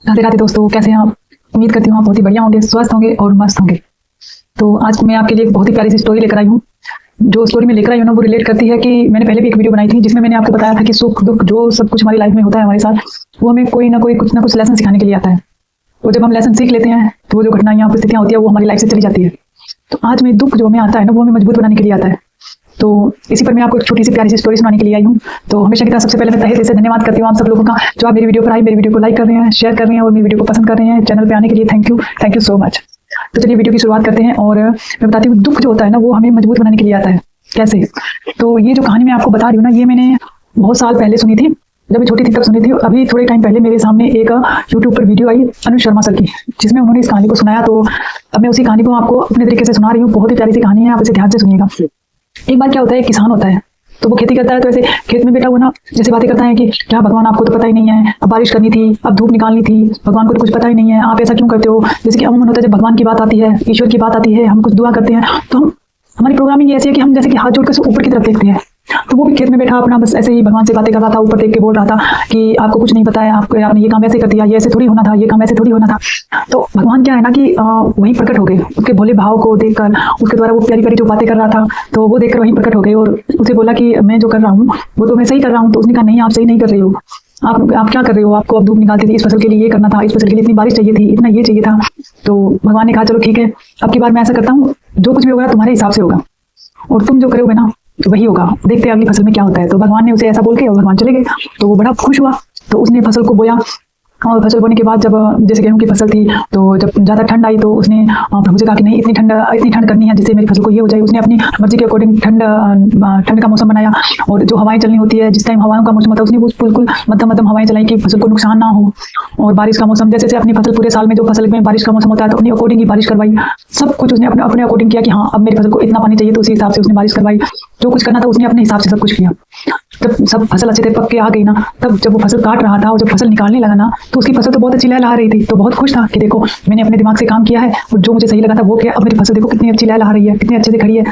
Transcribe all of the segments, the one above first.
राधे राधे दोस्तों, कैसे हैं आप? उम्मीद करती हूँ आप बहुत ही बढ़िया होंगे, स्वस्थ होंगे और मस्त होंगे। तो आज मैं आपके लिए एक बहुत ही प्यारी सी स्टोरी लेकर आई हूँ। जो स्टोरी मैं लेकर आई हूँ ना, वो रिलेट करती है कि मैंने पहले भी एक वीडियो बनाई थी जिसमें मैंने आपको बताया था कि सुख दुख जो सब कुछ हमारी लाइफ में होता है हमारे साथ, वो हमें कोई ना कोई कुछ ना कुछ लेसन सिखाने के लिए आता है। तो जब हम लेसन सीख लेते हैं तो वो जो घटनाएं परिस्थितियां होती है वो हमारी लाइफ से चली जाती है। तो आज में दुख जो हमें आता है ना, वो हमें मजबूत बनाने के लिए आता है। तो इसी पर मैं आपको एक छोटी सी प्यारी सी स्टोरी सुनाने के लिए आई हूँ। तो हमेशा की तरह सबसे पहले मैं तहे दिल से धन्यवाद करती हूँ आप सब लोगों का, जो आप मेरी वीडियो पर आई, मेरी वीडियो को लाइक कर रहे हैं, शेयर कर रहे हैं और मेरी वीडियो को पसंद कर रहे हैं। चैनल पे आने के लिए थैंक यू सो मच। तो चलिए वीडियो की शुरुआत करते हैं और मैं बताती हूँ दुख जो होता है ना, वो हमें मजबूत बनाने के लिए आता है। कैसे? तो ये जो कहानी मैं आपको बता रही हूँ ना, ये मैंने बहुत साल पहले सुनी थी, जब मैं छोटी थी तब सुनी थी। अभी थोड़े टाइम पहले मेरे सामने एक यूट्यूब पर वीडियो आई अनुज शर्मा सर की, जिसमें उन्होंने इस कहानी को सुनाया। तो अब मैं उसी कहानी को आपको अपने तरीके से सुना रही हूँ। बहुत ही प्यारी सी कहानी है, आप इसे ध्यान से सुनिएगा। एक बार क्या होता है, एक किसान होता है, तो वो खेती करता है। तो ऐसे खेत में बैठा हुआ ना जैसे बातें करता है कि क्या भगवान, आपको तो पता ही नहीं है, अब बारिश करनी थी, अब धूप निकालनी थी, भगवान को तो कुछ पता ही नहीं है, आप ऐसा क्यों करते हो। जैसे कि अमूमन होता है, जब भगवान की बात आती है, ईश्वर की बात आती है, हम कुछ दुआ करते हैं, तो हमारी प्रोग्रामिंग ऐसी है कि हम जैसे कि हाथ जोड़कर ऊपर की तरफ देखते हैं। तो वो भी खेत में बैठा अपना बस ऐसे ही भगवान से बातें कर रहा था, ऊपर देख के बोल रहा था कि आपको कुछ नहीं पता है, आपने ये काम ऐसे कर दिया, ये ऐसे थोड़ी होना था, ये काम ऐसे थोड़ी होना था। तो भगवान क्या है ना कि वहीं प्रकट हो गए, उसके भोले भाव को देखकर, उसके द्वारा वो प्यारी प्यारी जो बातें कर रहा था, तो वो देखकर वहीं प्रकट हो गए और उसे बोला कि मैं जो कर रहा हूँ वो तो मैं सही कर रहा हूँ। तो उसने कहा नहीं, आप सही नहीं कर रही हो, आप क्या कर रहे हो, आपको अब धूप निकालती थी, इस फसल के लिए ये करना था, इस फसल के लिए इतनी बारिश चाहिए थी, इतना ये चाहिए था। तो भगवान ने कहा चलो ठीक है, अब की बार मैं ऐसा करता हूँ, जो कुछ भी होगा तुम्हारे हिसाब से होगा और तुम जो करोगे ना वही होगा, देखते हैं अगली फसल में क्या होता है। तो भगवान ने उसे ऐसा बोल के और भगवान चले गए। तो वो बड़ा खुश हुआ, तो उसने फसल को बोया और फसल बोने के बाद जब जैसे गेहूं की फसल थी, तो जब ज़्यादा ठंड आई तो उसने प्रभु से कहा कि नहीं, इतनी ठंड करनी है जिससे मेरी फसल को ये हो जाए। उसने अपनी मर्जी के अकॉर्डिंग ठंड का मौसम बनाया और जो हवाएं चलनी होती है, जिस टाइम हवाओं का मौसम होता है, उसने वो बिल्कुल मध्यम हवाएं चलाई कि फसल को नुकसान ना हो। और बारिश का मौसम जैसे अपनी फसल पूरे साल में जो फसल में बारिश का मौसम होता है तो अपनी अकॉर्डिंग ही बारिश करवाई। सब कुछ उसने अपने अकॉर्डिंग किया कि हाँ अब मेरी फसल को इतना पानी चाहिए, तो उसी हिसाब से उसने बारिश करवाई। जो कुछ करना था उसने अपने हिसाब से सब कुछ किया। जब सब फसल अच्छे से पक के आ गई ना, तब जब वो फसल काट रहा था और जब फसल निकालने लगा ना, तो उसकी फसल तो बहुत अच्छी लहलहा रही थी। तो बहुत खुश था कि देखो मैंने अपने दिमाग से काम किया है और जो मुझे सही लगा था वो किया, अब मेरी फसल देखो कितनी अच्छी लहलहा रही है, कितनी अच्छे से खड़ी है।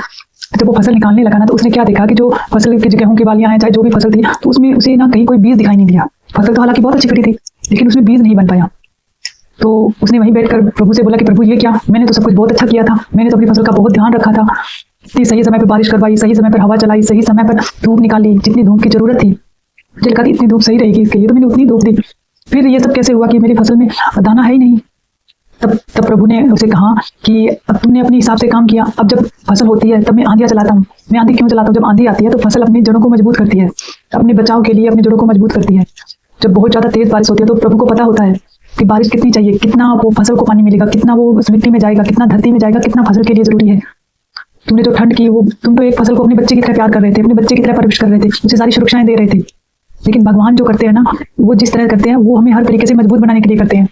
जब वो फसल निकालने लगा ना, तो उसने क्या देखा कि जो फसल की गेहूं की बालियां हैं, चाहे जो भी फसल थी, तो उसमें उसे ना कहीं कोई बीज दिखाई नहीं दिया। फसल तो हालांकि बहुत अच्छी खड़ी थी, लेकिन उसमें बीज नहीं बन पाया। तो उसने वहीं बैठकर प्रभु से बोला कि प्रभु ये क्या, मैंने तो सब कुछ बहुत अच्छा किया था, मैंने तो अपनी फसल का बहुत ध्यान रखा था, इतनी सही समय पर बारिश करवाई, सही समय पर हवा चलाई, सही समय पर धूप निकाली, जितनी धूप की जरूरत थी मुझे लगा इतनी धूप सही रहेगी इसके लिए, तो मैंने उतनी धूप दी। फिर ये सब कैसे हुआ कि मेरी फसल में दाना है ही नहीं। तब प्रभु ने उसे कहा कि अब तुमने अपने हिसाब से काम किया, अब जब फसल होती है तब मैं आंधियां चलाता हूँ। मैं आंधी क्यों चलाता हूँ? जब आंधी आती है तो फसल अपनी जड़ों को मजबूत करती है, अपने बचाव के लिए अपनी जड़ों को मजबूत करती है। जब बहुत ज्यादा तेज बारिश होती है तो प्रभु को पता होता है कि बारिश कितनी चाहिए, कितना वो फसल को पानी मिलेगा, कितना वो उस मिट्टी में जाएगा, कितना धरती में जाएगा, कितना फसल के लिए जरूरी है। तुमने जो ठंड की, वो तुम तो एक फसल को अपने बच्चे की तरह प्यार कर रहे थे, अपने बच्चे की तरह परवरिश कर रहे थे, उसे सारी सुरक्षाएं दे रहे थे। लेकिन भगवान जो करते हैं ना, वो जिस तरह करते हैं वो हमें हर तरीके से मजबूत बनाने के लिए करते हैं।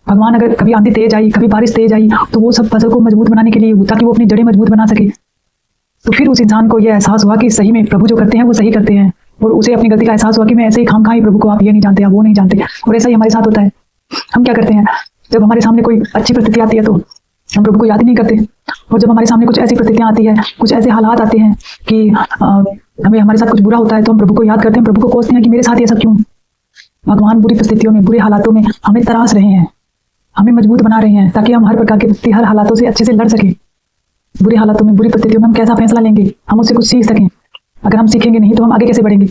भगवान अगर कभी आंधी तेज आई, कभी बारिश तेज आई, तो वो सब फसल को मजबूत बनाने के लिए, ताकि वो अपनी जड़ें मजबूत बना सके। तो फिर उस इंसान को यह एहसास हुआ कि सही में प्रभु जो करते हैं वो सही करते हैं, और उसे अपनी गलती का एहसास हुआ कि मैं ऐसे ही खाम खाई प्रभु को, आप ये नहीं जानते, आप वो नहीं जानते। और ऐसा ही हमारे साथ होता है। हम क्या करते हैं, जब हमारे सामने कोई अच्छी परिस्थिति आती है तो हम प्रभु को याद ही नहीं करते, और जब हमारे सामने कुछ ऐसी परिस्थितियां आती है, कुछ ऐसे हालात आते हैं कि हमें हमारे साथ कुछ बुरा होता है, तो हम प्रभु को याद करते हैं, प्रभु को कोसते हैं कि मेरे साथ ये सब क्यों। भगवान बुरी परिस्थितियों में, बुरे हालातों में हमें तराश रहे हैं, हमें मजबूत बना रहे हैं, ताकि हम हर प्रकार के हर हालातों से अच्छे से लड़ सकें। बुरे हालातों में, बुरी परिस्थितियों में हम कैसा फैसला लेंगे, हम उससे कुछ सीख सकें। अगर हम सीखेंगे नहीं तो हम आगे कैसे बढ़ेंगे।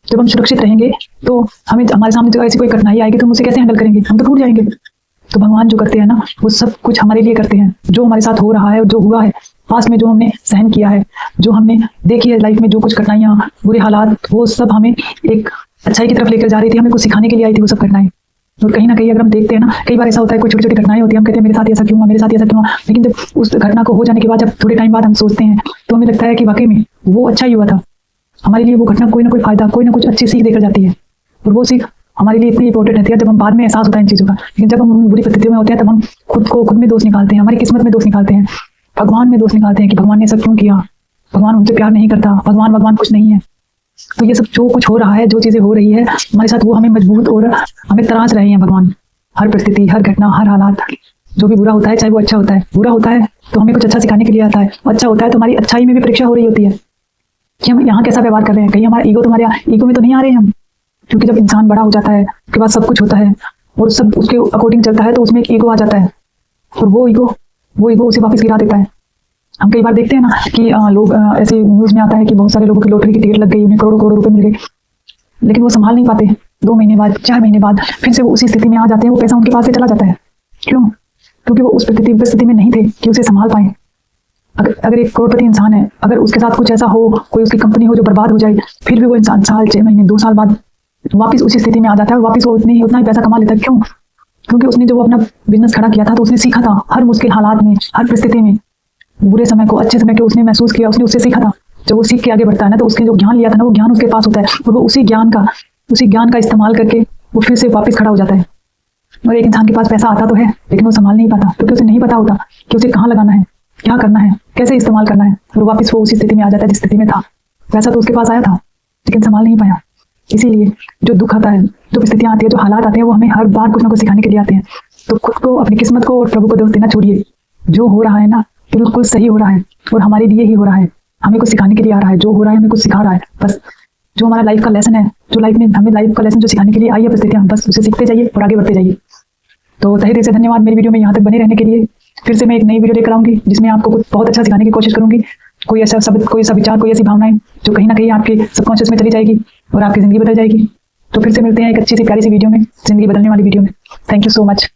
जब हम सुरक्षित रहेंगे तो हमें, हमारे सामने जो ऐसी कोई कठिनाई आएगी तो हम उसे कैसे हैंडल करेंगे, हम तो टूट जाएंगे। तो भगवान जो करते हैं ना, वो सब कुछ हमारे लिए करते हैं। जो हमारे साथ हो रहा है, जो हुआ है पास में, जो हमने सहन किया है, जो हमने देखी है लाइफ में, जो कुछ कठिनाइयां, बुरे हालात, वो सब हमें एक अच्छाई की तरफ लेकर जा रही थी, हमें कुछ सिखाने के लिए आई थी वो सब घटनाएं। और कहीं ना कहीं अगर हम देखते हैं ना, कई बार ऐसा होता है, कोई छोटी छोटी घटनाएं होती है, हम कहते हैं मेरे साथ ऐसा क्यों हुआ, मेरे साथ ऐसा क्यों हुआ। लेकिन जब उस घटना को हो जाने के बाद, जब थोड़े टाइम बाद हम सोचते हैं, तो हमें लगता है कि वाकई में वो अच्छा ही हुआ था। हमारे लिए वो घटना कोई ना कोई फायदा, कोई ना कुछ अच्छी सीख देकर जाती है, और वो सीख हमारे लिए इतनी इंपॉर्टेंट रहती है जब हम बाद में एहसास होता है इन चीज़ों का। लेकिन जब हम बुरी परिस्थितियों में होते हैं तब हम खुद में दोष निकालते हैं, हमारी किस्मत में दोष निकालते हैं, भगवान में दोष निकालते हैं कि भगवान ने सब क्यों किया, भगवान हमसे प्यार नहीं करता, भगवान कुछ नहीं है। तो ये सब जो कुछ हो रहा है, जो चीजें हो रही है हमारे साथ, वो हमें मजबूत और हमें तराश रहे हैं भगवान। हर परिस्थिति, हर घटना, हर हालात, जो भी बुरा होता है, चाहे वो अच्छा होता है, बुरा होता है तो हमें कुछ अच्छा सिखाने के लिए आता है, अच्छा होता है तो हमारी अच्छाई में भी परीक्षा हो रही होती है कि हम यहाँ कैसा व्यवहार कर रहे हैं। कहीं हमारा ईगो, तुम्हारे ईगो में तो नहीं आ रहे हैं हम। क्योंकि जब इंसान बड़ा हो जाता है, उसके बाद सब कुछ होता है, और सब उसके अकॉर्डिंग चलता है तो उसमें एक ईगो आ जाता है, और वो ईगो उसे वापस गिरा देता है। हम कई बार देखते हैं ना कि लोग ऐसे न्यूज में आता है कि बहुत सारे लोगों की लॉटरी की टिकट लग गई, उन्हें करोड़ों करोड़ रुपए मिल गए, लेकिन वो संभाल नहीं पाते। 2 महीने बाद, 4 महीने बाद फिर से वो उसी स्थिति में आ जाते हैं, वो पैसा उनके पास से चला जाता है। क्यों? क्योंकि वो उस स्थिति में नहीं थे कि उसे संभाल पाए। अगर एक करोड़पति इंसान है, अगर उसके साथ कुछ ऐसा हो, कोई उसकी कंपनी हो जो बर्बाद हो जाए, फिर भी वो इंसान साल, 6 महीने, 2 साल बाद वापस उसी स्थिति में आ जाता है और वापस वो उतना ही पैसा कमा लेता है। क्यों? क्योंकि उसने जो वो अपना बिजनेस खड़ा किया था तो उसने सीखा था, हर मुश्किल हालात में, हर परिस्थिति में, बुरे समय को अच्छे समय को उसने महसूस किया, उसने उससे सीखा था। जब वो सीख के आगे बढ़ता है ना, तो उसके जो ज्ञान लिया था ना, वो ज्ञान उसके पास होता है, और वो उसी ज्ञान का इस्तेमाल करके वो फिर से वापस खड़ा हो जाता है। और एक इंसान के पास पैसा आता तो है, लेकिन वो संभाल नहीं पाता, क्योंकि उसे नहीं पता होता कि उसे कहाँ लगाना है, क्या करना है, कैसे इस्तेमाल करना है, और वापस वो उसी स्थिति में आ जाता है जिस स्थिति में था। पैसा तो उसके पास आया था, लेकिन संभाल नहीं पाया। इसीलिए जो दुख आता है, जो परिस्थितियां आती है, जो हालात आते हैं, वो हमें हर बार कुछ ना कुछ सिखाने के लिए आते हैं। तो खुद को, अपनी किस्मत को और प्रभु को दोष देना छोड़िए। जो हो रहा है ना, बिल्कुल सही हो रहा है, और हमारे लिए ही हो रहा है, हमें कुछ सिखाने के लिए आ रहा है। जो हो रहा है हमें कुछ सिखा रहा है। बस जो हमारा लाइफ का लेसन है, जो लाइफ में हमें लाइफ का लेसन जो सिखाने के लिए आई है परिस्थितियां, बस उसे सीखते जाइए और आगे बढ़ते जाइए। तो तहे दिल से धन्यवाद मेरी वीडियो में यहाँ तक बने रहने के लिए। फिर से मैं एक नई वीडियो लेकर आऊंगी जिसमें आपको कुछ बहुत अच्छा सिखाने की कोशिश करूंगी। कोई ऐसा शब्द, कोई ऐसा विचार, कोई ऐसी भावनाएं जो कहीं ना कहीं आपके सबकॉन्शियस में चली जाएगी और आपकी जिंदगी बदल जाएगी। तो फिर से मिलते हैं एक अच्छी सी प्यारी सी वीडियो में, जिंदगी बदलने वाली वीडियो में। Thank you so much.